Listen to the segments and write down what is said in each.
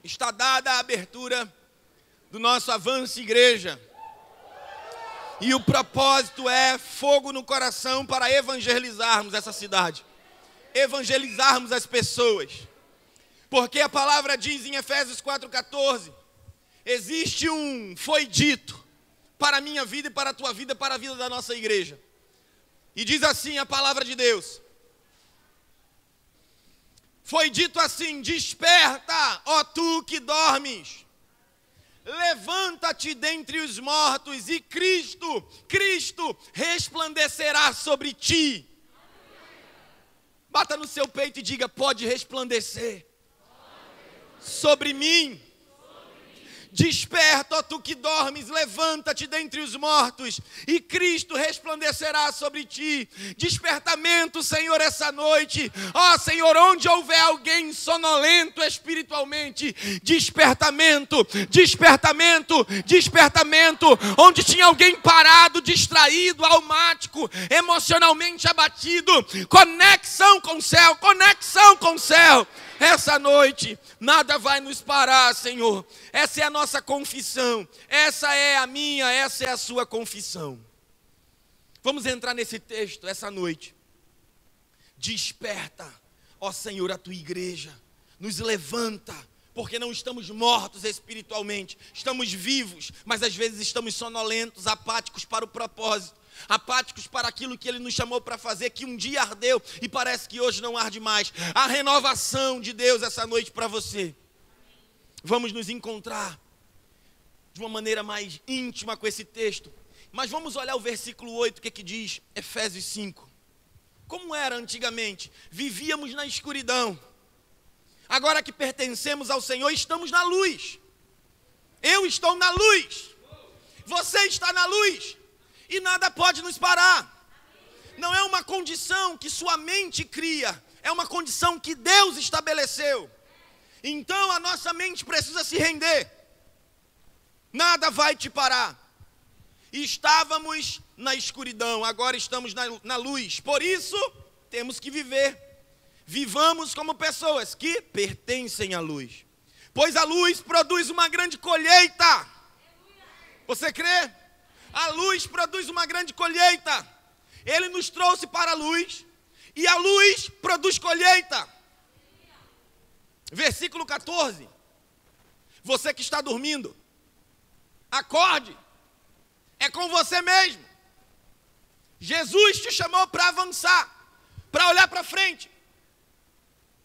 Está dada a abertura do nosso Avança Igreja. E o propósito é fogo no coração para evangelizarmos essa cidade. Evangelizarmos as pessoas. Porque a palavra diz em Efésios 4,14, existe foi dito para a minha vida e para a tua vida, para a vida da nossa igreja. E diz assim a palavra de Deus. Foi dito assim: desperta, ó tu que dormes, levanta-te dentre os mortos e Cristo resplandecerá sobre ti. Bata no seu peito e diga: pode resplandecer sobre mim. Desperta, ó tu que dormes, levanta-te dentre os mortos, e Cristo resplandecerá sobre ti. Despertamento, Senhor, essa noite. Ó Senhor, onde houver alguém sonolento espiritualmente, despertamento, despertamento, despertamento. Onde tinha alguém parado, distraído, almático, emocionalmente abatido, conexão com o céu, conexão com o céu. Essa noite, nada vai nos parar, Senhor. Essa é a nossa confissão. Essa é a minha, essa é a sua confissão. Vamos entrar nesse texto essa noite. Desperta, ó Senhor, a tua igreja. Nos levanta, porque não estamos mortos espiritualmente. Estamos vivos, mas às vezes estamos sonolentos, apáticos para o propósito. Apáticos para aquilo que Ele nos chamou para fazer, que um dia ardeu e parece que hoje não arde mais. A renovação de Deus essa noite para você. Vamos nos encontrar de uma maneira mais íntima com esse texto. Mas vamos olhar o versículo 8, o que diz? Efésios 5. Como era antigamente? Vivíamos na escuridão. Agora que pertencemos ao Senhor, estamos na luz. Eu estou na luz. Você está na luz. E nada pode nos parar. Não é uma condição que sua mente cria, é uma condição que Deus estabeleceu. Então a nossa mente precisa se render. Nada vai te parar. Estávamos na escuridão, agora estamos na luz. Por isso, temos que viver. Vivamos como pessoas que pertencem à luz. Pois a luz produz uma grande colheita. Você crê? A luz produz uma grande colheita. Ele nos trouxe para a luz. E a luz produz colheita. Versículo 14. Você que está dormindo, acorde. É com você mesmo. Jesus te chamou para avançar, para olhar para frente,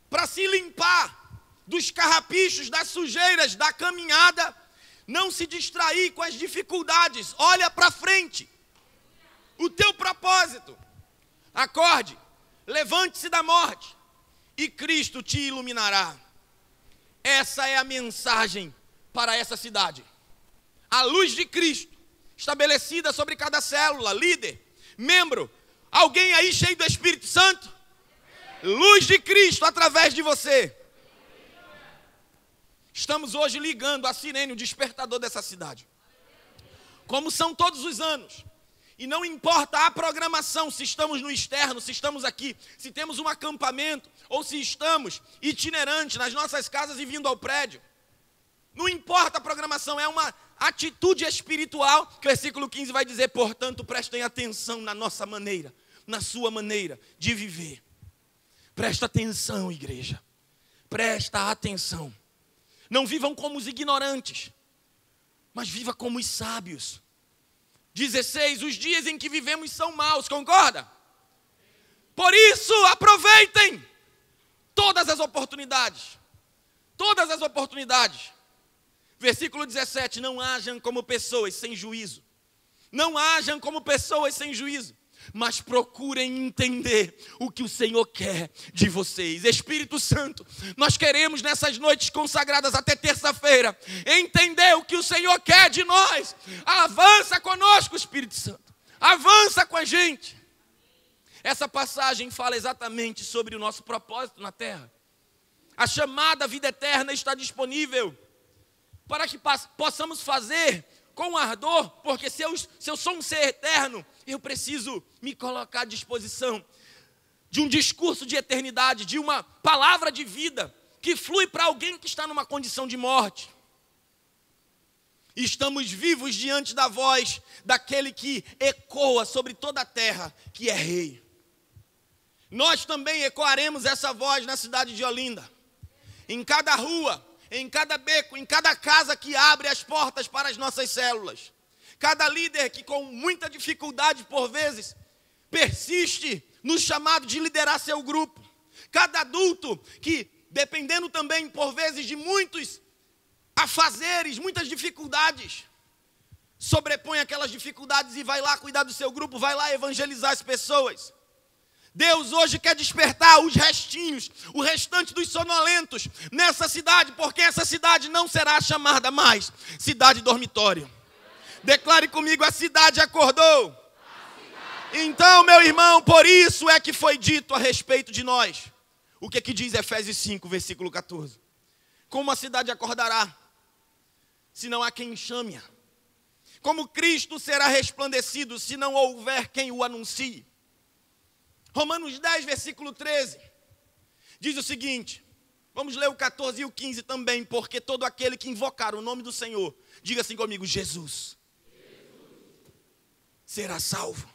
para se limpar dos carrapichos, das sujeiras, da caminhada. Não se distrair com as dificuldades. Olha para frente. O teu propósito. Acorde. Levante-se da morte. E Cristo te iluminará. Essa é a mensagem para essa cidade. A luz de Cristo. Estabelecida sobre cada célula, líder, membro. Alguém aí cheio do Espírito Santo? Luz de Cristo através de você. Estamos hoje ligando a sirene, o despertador dessa cidade. Como são todos os anos. E não importa a programação, se estamos no externo, se estamos aqui, se temos um acampamento, ou se estamos itinerantes nas nossas casas e vindo ao prédio. Não importa a programação, é uma atitude espiritual, que o versículo 15 vai dizer: portanto, prestem atenção na nossa maneira, na sua maneira de viver. Presta atenção, igreja. Presta atenção. Não vivam como os ignorantes, mas viva como os sábios. 16, os dias em que vivemos são maus, concorda? Por isso, aproveitem todas as oportunidades. Todas as oportunidades. Versículo 17, não hajam como pessoas sem juízo. Não hajam como pessoas sem juízo. Mas procurem entender o que o Senhor quer de vocês. Espírito Santo, nós queremos nessas noites consagradas até terça-feira entender o que o Senhor quer de nós. Avança conosco, Espírito Santo. Avança com a gente. Essa passagem fala exatamente sobre o nosso propósito na terra. A chamada vida eterna está disponível para que possamos fazer com ardor, porque se eu sou um ser eterno, eu preciso me colocar à disposição de um discurso de eternidade, de uma palavra de vida, que flui para alguém que está numa condição de morte. E estamos vivos diante da voz daquele que ecoa sobre toda a terra, que é rei. Nós também ecoaremos essa voz na cidade de Olinda. Em cada rua, em cada beco, em cada casa que abre as portas para as nossas células. Cada líder que com muita dificuldade, por vezes, persiste no chamado de liderar seu grupo. Cada adulto que, dependendo também, por vezes, de muitos afazeres, muitas dificuldades, sobrepõe aquelas dificuldades e vai lá cuidar do seu grupo, vai lá evangelizar as pessoas. Deus hoje quer despertar os restinhos, o restante dos sonolentos nessa cidade, porque essa cidade não será chamada mais cidade dormitório. Declare comigo, a cidade acordou. Então, meu irmão, por isso é que foi dito a respeito de nós. O que diz Efésios 5, versículo 14? Como a cidade acordará, se não há quem chame-a? Como Cristo será resplandecido, se não houver quem o anuncie? Romanos 10, versículo 13, diz o seguinte, vamos ler o 14 e o 15 também, porque todo aquele que invocar o nome do Senhor, diga assim comigo, Jesus. Será salvo.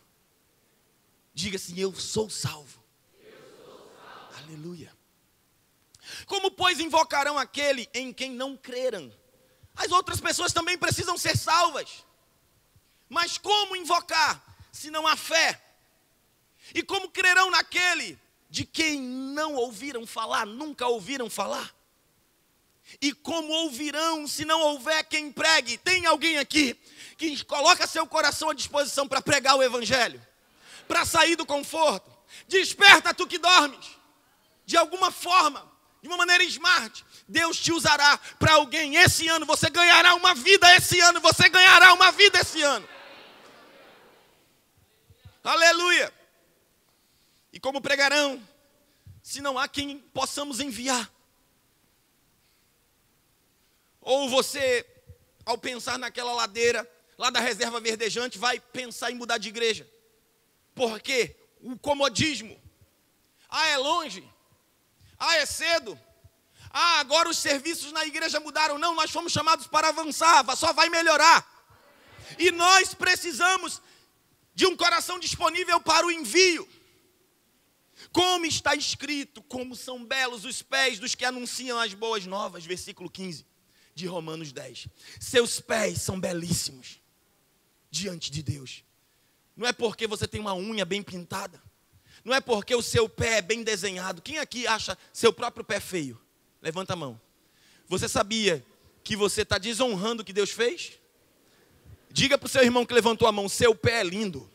Diga assim, eu sou salvo. Aleluia. Como, pois, invocarão aquele em quem não creram? As outras pessoas também precisam ser salvas. Mas como invocar, se não há fé? E como crerão naquele de quem não ouviram falar, nunca ouviram falar? E como ouvirão se não houver quem pregue? Tem alguém aqui que coloca seu coração à disposição para pregar o evangelho? Para sair do conforto? Desperta tu que dormes. De alguma forma, de uma maneira smart, Deus te usará para alguém. Esse ano você ganhará uma vida, esse ano você ganhará uma vida esse ano. Aleluia. E como pregarão, se não há quem possamos enviar? Ou você, ao pensar naquela ladeira, lá da reserva verdejante, vai pensar em mudar de igreja. Por quê? O comodismo. Ah, é longe. Ah, é cedo. Ah, agora os serviços na igreja mudaram. Não, nós fomos chamados para avançar, só vai melhorar. E nós precisamos de um coração disponível para o envio. Como está escrito, como são belos os pés dos que anunciam as boas novas, versículo 15 de Romanos 10. Seus pés são belíssimos diante de Deus. Não é porque você tem uma unha bem pintada, não é porque o seu pé é bem desenhado. Quem aqui acha seu próprio pé feio? Levanta a mão. Você sabia que você está desonrando o que Deus fez? Diga para o seu irmão que levantou a mão, seu pé é lindo.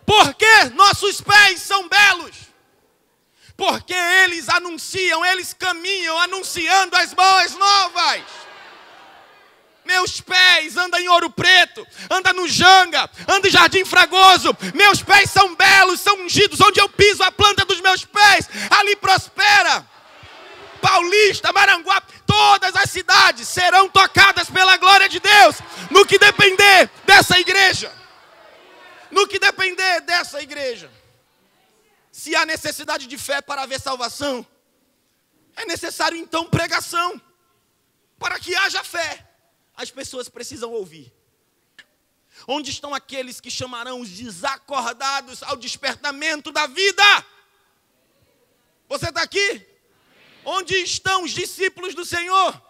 Por que nossos pés são belos? Porque eles anunciam, eles caminham anunciando as boas novas. Meus pés andam em Ouro Preto, andam no Janga, andam em Jardim Fragoso. Meus pés são belos, são ungidos. Onde eu piso a planta dos meus pés, ali prospera. Paulista, Maranguape, todas as cidades serão tocadas pela glória de Deus, no que depender dessa igreja. No que depender dessa igreja. Se há necessidade de fé para haver salvação, é necessário então pregação. Para que haja fé, as pessoas precisam ouvir. Onde estão aqueles que chamarão os desacordados ao despertamento da vida? Você está aqui? Onde estão os discípulos do Senhor?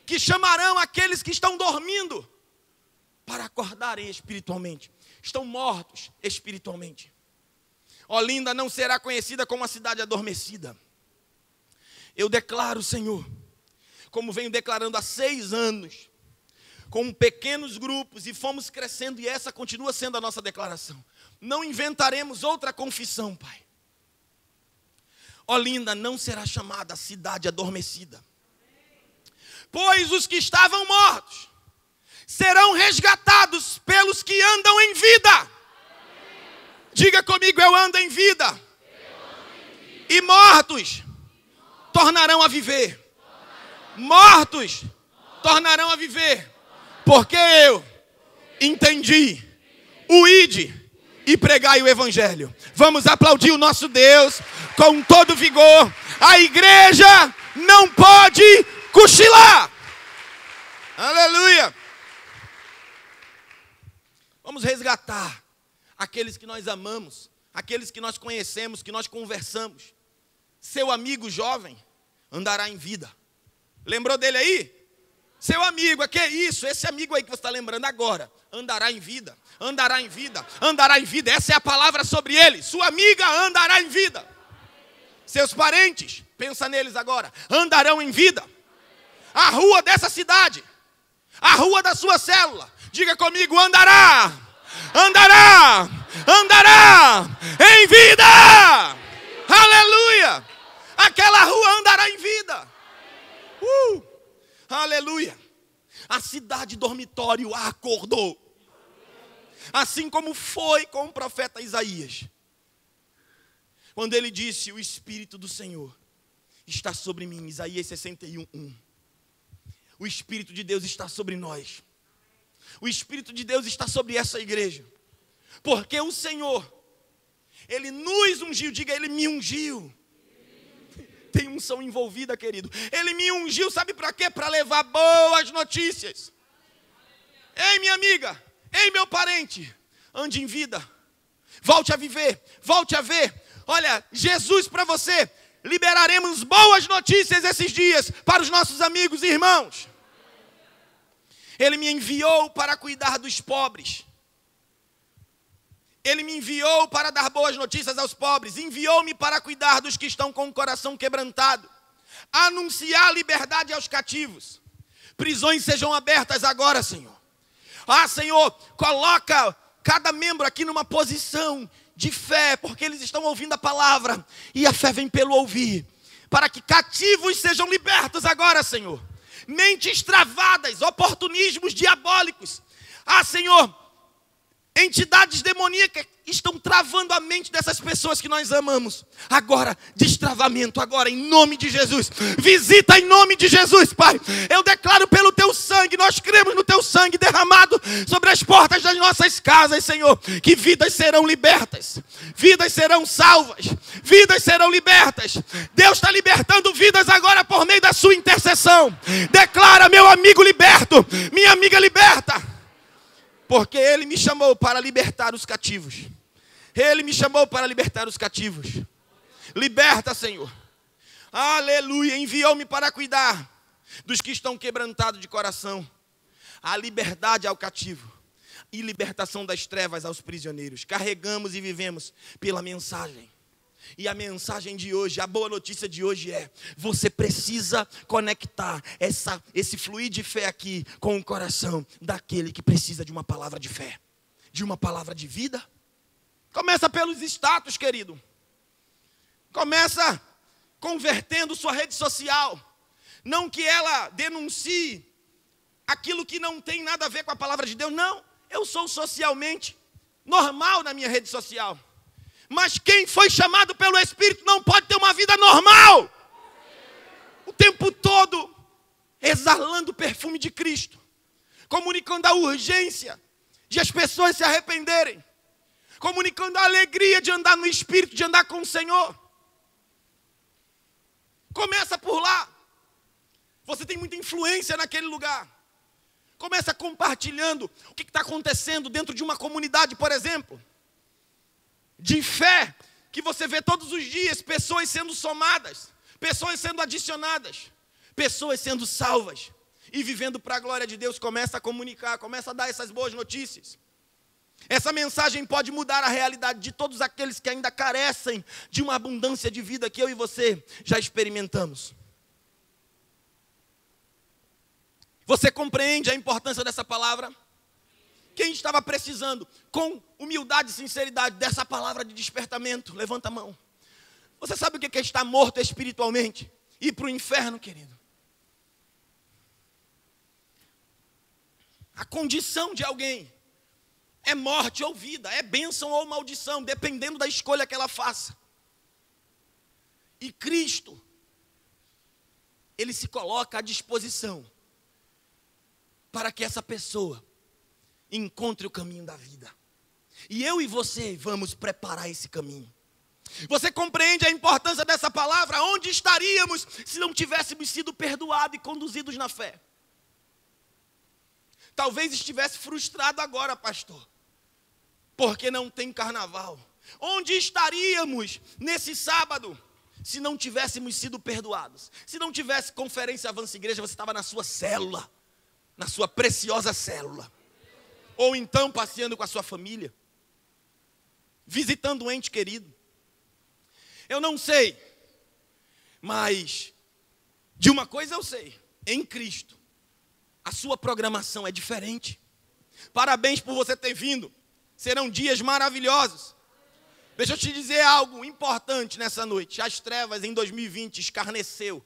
Que chamarão aqueles que estão dormindo para acordarem espiritualmente. Estão mortos espiritualmente. Olinda não será conhecida como uma cidade adormecida. Eu declaro, Senhor, como venho declarando há 6 anos, com pequenos grupos, e fomos crescendo, e essa continua sendo a nossa declaração. Não inventaremos outra confissão, Pai. Olinda não será chamada cidade adormecida, pois os que estavam mortos serão resgatados pelos que andam em vida. Diga comigo, eu ando em vida. E mortos tornarão a viver. Mortos tornarão a viver. Porque eu entendi o ide e pregai o evangelho. Vamos aplaudir o nosso Deus com todo vigor. A igreja não pode cochilar. Aleluia. Vamos resgatar aqueles que nós amamos, aqueles que nós conhecemos, que nós conversamos. Seu amigo jovem andará em vida. Lembrou dele aí? Seu amigo, que é isso? Esse amigo aí que você está lembrando agora, andará em vida, andará em vida, andará em vida. Essa é a palavra sobre ele. Sua amiga andará em vida. Seus parentes, pensa neles agora, andarão em vida. A rua dessa cidade, a rua da sua célula, diga comigo, andará, andará, andará em vida. Aleluia. Aquela rua andará em vida. Aleluia. A cidade dormitório acordou. Assim como foi com o profeta Isaías. Quando ele disse, o Espírito do Senhor está sobre mim. Isaías 61:1. O Espírito de Deus está sobre nós. O Espírito de Deus está sobre essa igreja. Porque o Senhor, Ele nos ungiu. Diga, Ele me ungiu. Tem unção envolvida, querido. Ele me ungiu, sabe para quê? Para levar boas notícias. Ei, minha amiga, ei, meu parente, ande em vida. Volte a viver, volte a ver. Olha, Jesus para você. Liberaremos boas notícias esses dias para os nossos amigos e irmãos. Ele me enviou para cuidar dos pobres. Ele me enviou para dar boas notícias aos pobres. Enviou-me para cuidar dos que estão com o coração quebrantado. Anunciar liberdade aos cativos. Prisões sejam abertas agora, Senhor. Ah, Senhor, coloca cada membro aqui numa posição de fé, porque eles estão ouvindo a palavra. E a fé vem pelo ouvir. Para que cativos sejam libertos agora, Senhor. Mentes travadas, oportunismos diabólicos. Ah, Senhor, entidades demoníacas estão travando a mente dessas pessoas que nós amamos. Agora, destravamento, agora, em nome de Jesus. Visita em nome de Jesus, Pai. Eu declaro pelo Teu sangue, nós cremos no Teu sangue derramado sobre as portas das nossas casas, Senhor, que vidas serão libertas, vidas serão salvas, vidas serão libertas. Deus está libertando vidas agora por meio da sua intercessão. Declara, meu amigo liberto, minha amiga liberta. Porque Ele me chamou para libertar os cativos. Ele me chamou para libertar os cativos. Liberta, Senhor. Aleluia. Enviou-me para cuidar dos que estão quebrantados de coração. A liberdade ao cativo. E libertação das trevas aos prisioneiros. Carregamos e vivemos pela mensagem. E a mensagem de hoje, a boa notícia de hoje é: você precisa conectar esse fluir de fé aqui com o coração daquele que precisa de uma palavra de fé, de uma palavra de vida. Começa pelos status, querido. Começa convertendo sua rede social. Não que ela denuncie aquilo que não tem nada a ver com a palavra de Deus. Não, eu sou socialmente normal na minha rede social. Mas quem foi chamado pelo Espírito não pode ter uma vida normal. O tempo todo exalando o perfume de Cristo. Comunicando a urgência de as pessoas se arrependerem. Comunicando a alegria de andar no Espírito, de andar com o Senhor. Começa por lá. Você tem muita influência naquele lugar. Começa compartilhando o que está acontecendo dentro de uma comunidade, por exemplo. De fé, que você vê todos os dias pessoas sendo somadas, pessoas sendo adicionadas, pessoas sendo salvas e vivendo para a glória de Deus. Começa a comunicar, começa a dar essas boas notícias. Essa mensagem pode mudar a realidade de todos aqueles que ainda carecem de uma abundância de vida que eu e você já experimentamos. Você compreende a importância dessa palavra? Quem estava precisando, com humildade e sinceridade, dessa palavra de despertamento? Levanta a mão. Você sabe o que é estar morto espiritualmente? Ir para o inferno, querido. A condição de alguém é morte ou vida, é bênção ou maldição, dependendo da escolha que ela faça. E Cristo, Ele se coloca à disposição para que essa pessoa encontre o caminho da vida. E eu e você vamos preparar esse caminho. Você compreende a importância dessa palavra? Onde estaríamos se não tivéssemos sido perdoados e conduzidos na fé? Talvez estivesse frustrado agora, pastor, porque não tem carnaval. Onde estaríamos nesse sábado se não tivéssemos sido perdoados? Se não tivesse conferência Avança Igreja, você estava na sua célula, na sua preciosa célula. Ou então passeando com a sua família, visitando um ente querido. Eu não sei, mas de uma coisa eu sei: em Cristo, a sua programação é diferente. Parabéns por você ter vindo. Serão dias maravilhosos. Deixa eu te dizer algo importante nessa noite. As trevas em 2020 escarneceu.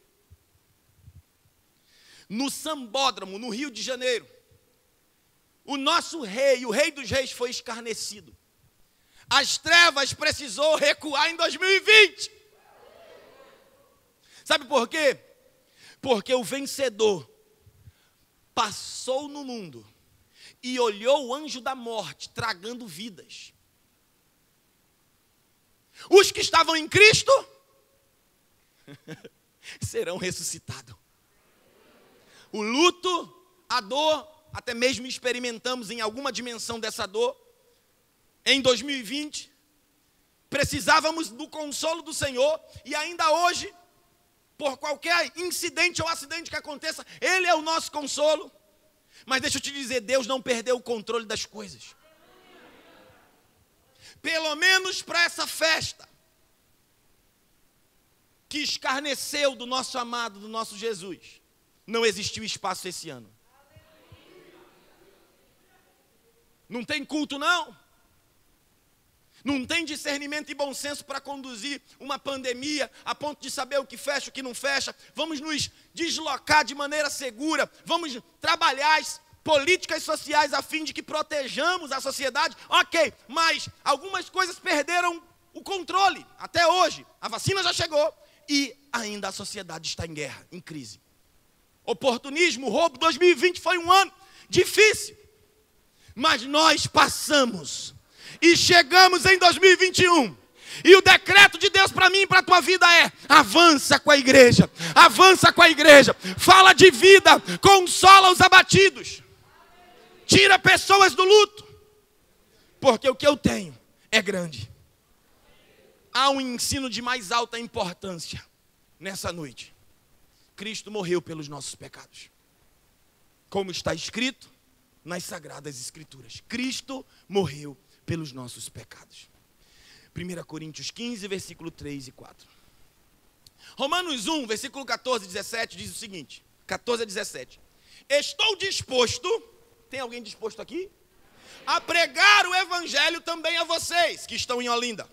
No Sambódromo, no Rio de Janeiro, o nosso rei, o rei dos reis, foi escarnecido. As trevas precisou recuar em 2020. Sabe por quê? Porque o vencedor passou no mundo e olhou o anjo da morte tragando vidas. Os que estavam em Cristo serão ressuscitados. O luto, a dor, até mesmo experimentamos em alguma dimensão dessa dor. Em 2020, precisávamos do consolo do Senhor, e ainda hoje, por qualquer incidente ou acidente que aconteça, Ele é o nosso consolo. Mas deixa eu te dizer, Deus não perdeu o controle das coisas. Pelo menos para essa festa, que escarneceu do nosso amado, do nosso Jesus, não existiu espaço esse ano. Não tem culto, não. Não tem discernimento e bom senso para conduzir uma pandemia a ponto de saber o que fecha, o que não fecha. Vamos nos deslocar de maneira segura. Vamos trabalhar as políticas sociais a fim de que protejamos a sociedade. Ok, mas algumas coisas perderam o controle. Até hoje, a vacina já chegou e ainda a sociedade está em guerra, em crise. Oportunismo, roubo, 2020 foi um ano difícil. Mas nós passamos e chegamos em 2021. E o decreto de Deus para mim e para a tua vida é: avança com a igreja, avança com a igreja, fala de vida, consola os abatidos, tira pessoas do luto, porque o que eu tenho é grande. Há um ensino de mais alta importância nessa noite. Cristo morreu pelos nossos pecados, como está escrito nas Sagradas Escrituras. Cristo morreu pelos nossos pecados. 1 Coríntios 15, versículo 3 e 4. Romanos 1, versículo 14 e 17 diz o seguinte, 14 a 17. Estou disposto, tem alguém disposto aqui? A pregar o evangelho também a vocês que estão em Olinda.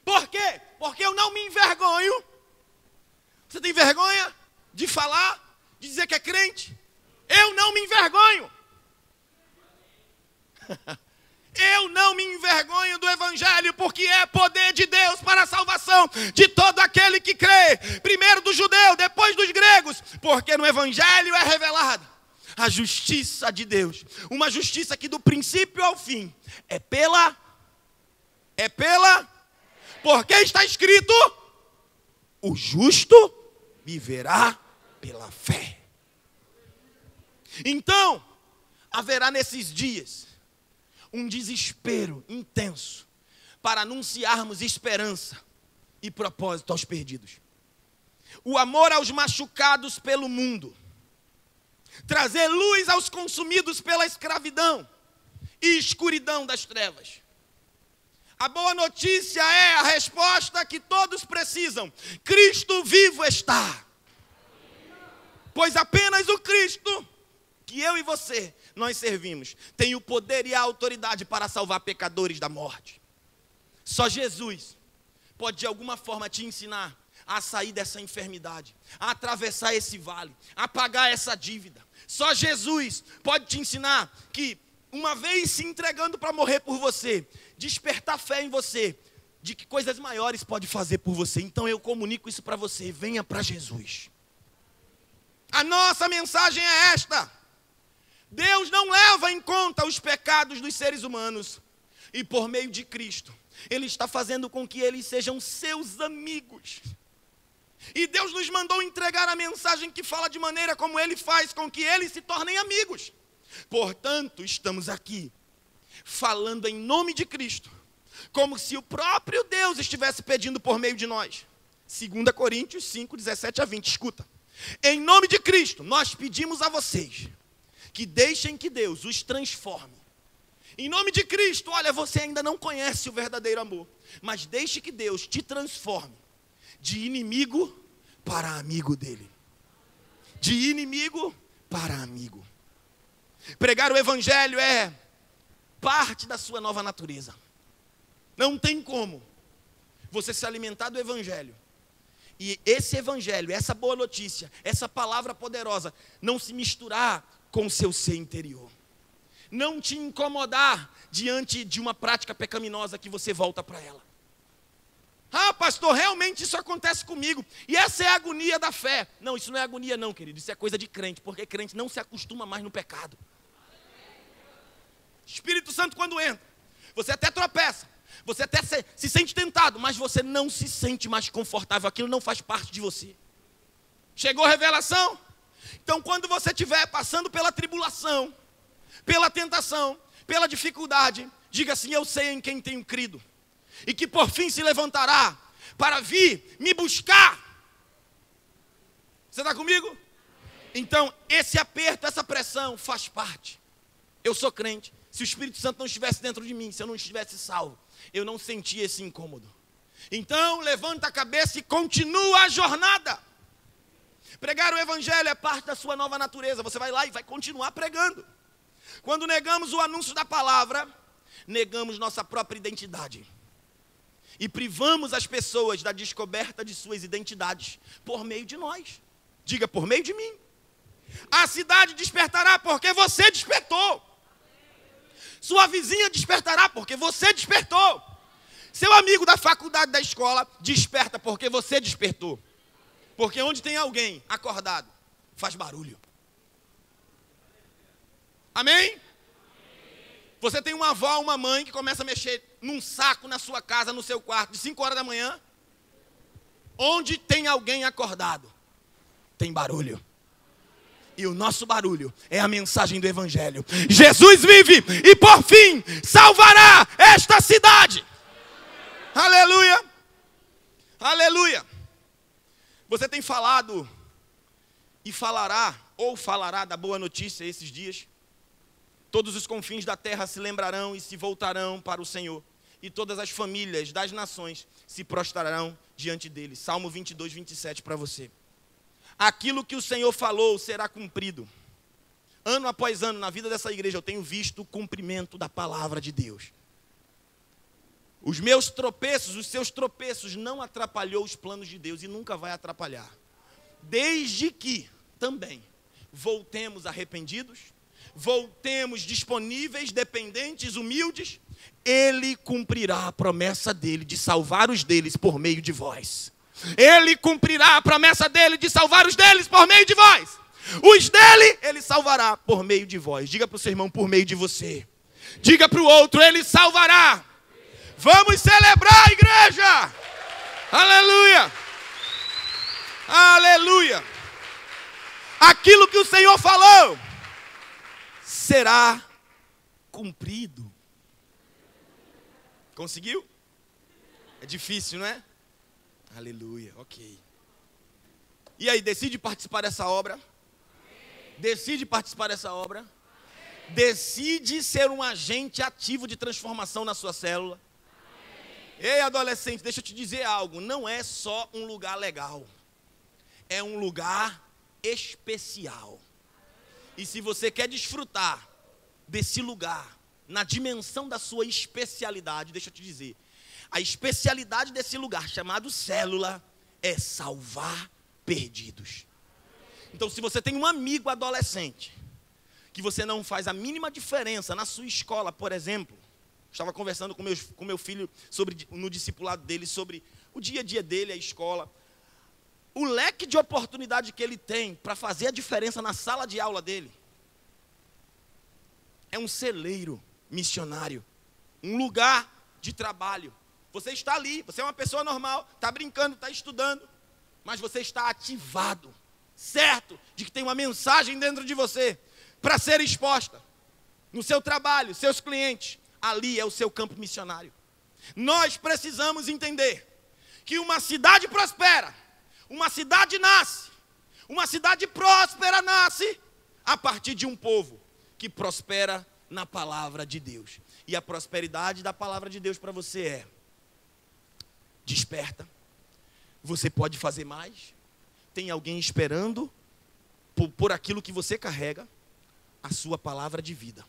Por quê? Porque eu não me envergonho. Você tem vergonha de falar, de dizer que é crente? Eu não me envergonho. Eu não me envergonho do evangelho, porque é poder de Deus para a salvação de todo aquele que crê, primeiro do judeu, depois dos gregos, porque no evangelho é revelada a justiça de Deus, uma justiça que do princípio ao fim porque está escrito: o justo viverá pela fé. Então, haverá nesses dias um desespero intenso para anunciarmos esperança e propósito aos perdidos. O amor aos machucados pelo mundo. Trazer luz aos consumidos pela escravidão e escuridão das trevas. A boa notícia é a resposta que todos precisam. Cristo vivo está. Pois apenas o Cristo que eu e você, nós servimos, tem o poder e a autoridade para salvar pecadores da morte. Só Jesus pode de alguma forma te ensinar a sair dessa enfermidade, a atravessar esse vale, a pagar essa dívida. Só Jesus pode te ensinar que, uma vez se entregando para morrer por você, despertar fé em você, de que coisas maiores pode fazer por você. Então eu comunico isso para você: venha para Jesus. A nossa mensagem é esta: Deus não leva em conta os pecados dos seres humanos. E por meio de Cristo, Ele está fazendo com que eles sejam seus amigos. E Deus nos mandou entregar a mensagem que fala de maneira como Ele faz com que eles se tornem amigos. Portanto, estamos aqui, falando em nome de Cristo, como se o próprio Deus estivesse pedindo por meio de nós. 2 Coríntios 5, 17 a 20, escuta. Em nome de Cristo, nós pedimos a vocês que deixem que Deus os transforme. Em nome de Cristo, olha, você ainda não conhece o verdadeiro amor, mas deixe que Deus te transforme de inimigo para amigo dele. De inimigo para amigo. Pregar o evangelho é parte da sua nova natureza. Não tem como você se alimentar do evangelho e esse evangelho, essa boa notícia, essa palavra poderosa, não se misturar com o seu ser interior. Não te incomodar diante de uma prática pecaminosa que você volta para ela. Ah, pastor, realmente isso acontece comigo. E essa é a agonia da fé. Não, isso não é agonia não, querido. Isso é coisa de crente, porque crente não se acostuma mais no pecado. Espírito Santo quando entra, você até tropeça, você até se sente tentado, mas você não se sente mais confortável. Aquilo não faz parte de você. Chegou a revelação? Então quando você estiver passando pela tribulação, pela tentação, pela dificuldade, diga assim: eu sei em quem tenho crido, e que por fim se levantará para vir me buscar. Você está comigo? Então esse aperto, essa pressão faz parte. Eu sou crente. Se o Espírito Santo não estivesse dentro de mim, se eu não estivesse salvo, eu não sentia esse incômodo. Então levanta a cabeça e continua a jornada. Pregar o evangelho é parte da sua nova natureza. Você vai lá e vai continuar pregando. Quando negamos o anúncio da palavra, negamos nossa própria identidade. E privamos as pessoas da descoberta de suas identidades por meio de nós. Diga, por meio de mim. A cidade despertará porque você despertou. Sua vizinha despertará porque você despertou. Seu amigo da faculdade, da escola, desperta porque você despertou. Porque onde tem alguém acordado, faz barulho. Amém? Você tem uma avó, uma mãe que começa a mexer num saco na sua casa, no seu quarto, de 5 horas da manhã. Onde tem alguém acordado, tem barulho. E o nosso barulho é a mensagem do evangelho. Jesus vive e por fim salvará esta cidade. Aleluia. Aleluia. Você tem falado e falará, ou falará da boa notícia esses dias. Todos os confins da terra se lembrarão e se voltarão para o Senhor. E todas as famílias das nações se prostrarão diante dele. Salmo 22, 27 para você. Aquilo que o Senhor falou será cumprido. Ano após ano, na vida dessa igreja, eu tenho visto o cumprimento da palavra de Deus. Os meus tropeços, os seus tropeços, não atrapalhou os planos de Deus e nunca vai atrapalhar. Desde que, também, voltemos arrependidos, voltemos disponíveis, dependentes, humildes, Ele cumprirá a promessa dEle de salvar os deles por meio de vós. Ele cumprirá a promessa dele de salvar os deles por meio de vós. Os dele, ele salvará por meio de vós. Diga para o seu irmão, por meio de você. Diga para o outro, ele salvará. Vamos celebrar, igreja. Aleluia. Aleluia. Aquilo que o Senhor falou será cumprido. Conseguiu? É difícil, não é? Aleluia, ok. E aí, decide participar dessa obra? Decide participar dessa obra? Decide ser um agente ativo de transformação na sua célula? Ei, adolescente, deixa eu te dizer algo. Não é só um lugar legal. É um lugar especial. E se você quer desfrutar desse lugar, na dimensão da sua especialidade, deixa eu te dizer. A especialidade desse lugar, chamado célula, é salvar perdidos. Então, se você tem um amigo adolescente, que você não faz a mínima diferença na sua escola, por exemplo, estava conversando com meu filho no discipulado dele, sobre o dia a dia dele, a escola, o leque de oportunidade que ele tem para fazer a diferença na sala de aula dele, é um celeiro missionário. um lugar de trabalho. Você está ali, você é uma pessoa normal, está brincando, está estudando, mas você está ativado, certo de que tem uma mensagem dentro de você para ser exposta. No seu trabalho, seus clientes, ali é o seu campo missionário. Nós precisamos entender que uma cidade prospera, uma cidade nasce, uma cidade próspera nasce a partir de um povo que prospera na palavra de Deus. E a prosperidade da palavra de Deus para você é: desperta, você pode fazer mais, tem alguém esperando por aquilo que você carrega, a sua palavra de vida.